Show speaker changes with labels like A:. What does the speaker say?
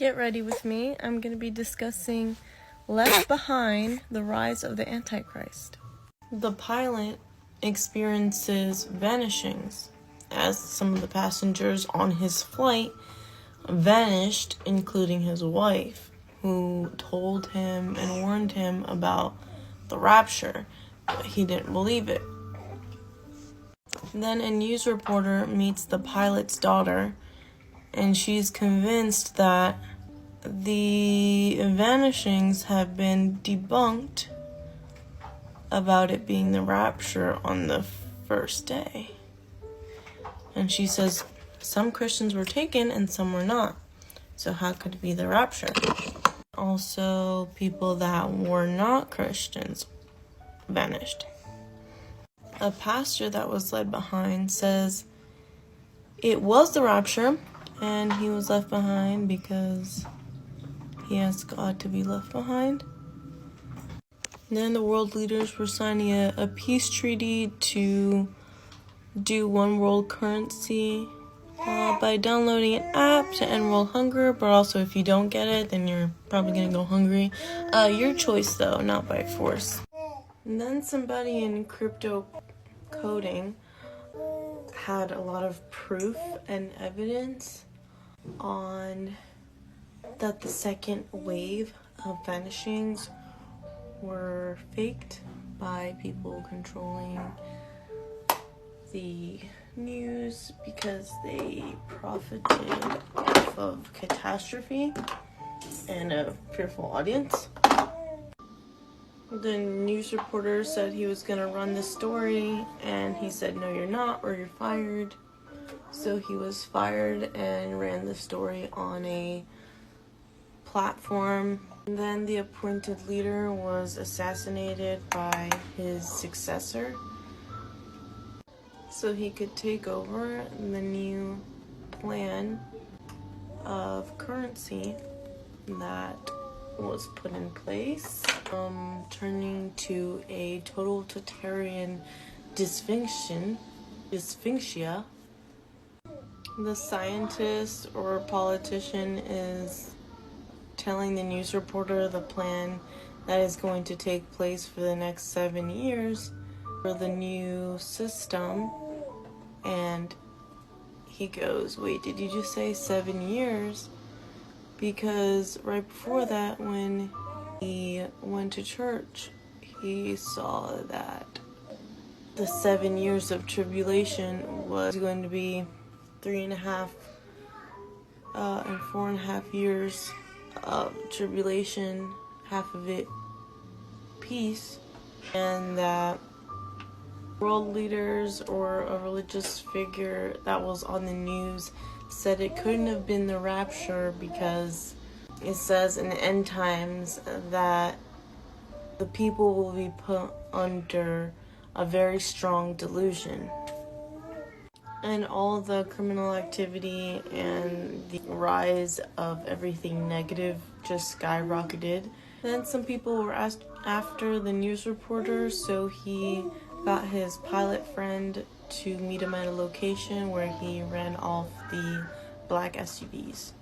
A: Get ready with me. I'm going to be discussing Left Behind, the Rise of the Antichrist. The pilot experiences vanishings as some of the passengers on his flight vanished, including his wife, who told him and warned him about the rapture, but he didn't believe it. Then a news reporter meets the pilot's daughter, and she's convinced that the vanishings have been debunked about it being the rapture on the first day. And she says some Christians were taken and some were not. So how could it be the rapture? Also, people that were not Christians vanished. A pastor that was led behind says it was the rapture and he was left behind because he asked God to be left behind. Then the world leaders were signing a peace treaty to do one world currency by downloading an app to end world hunger, but also if you don't get it, then you're probably going to go hungry. Your choice though, not by force. And then somebody in crypto coding had a lot of proof and evidence on that the second wave of vanishings were faked by people controlling the news because they profited off of catastrophe and a fearful audience. The news reporter said he was gonna run the story, and he said, "No, you're not, or you're fired." So he was fired and ran the story on a platform. And then the appointed leader was assassinated by his successor so he could take over the new plan of currency that was put in place, turning to a totalitarian dysphagia. The scientist or politician is telling the news reporter the plan that is going to take place for the next 7 years for the new system, and he goes, "Wait, did you just say 7 years?" Because right before that, when he went to church, he saw that the 7 years of tribulation was going to be 3.5 and 4.5 years of tribulation, half of it peace, and that world leaders or a religious figure that was on the news said it couldn't have been the rapture because it says in the end times that the people will be put under a very strong delusion. And all the criminal activity and the rise of everything negative just skyrocketed. Then some people were asked after the news reporter, so he got his pilot friend to meet him at a location where he ran off the black SUVs.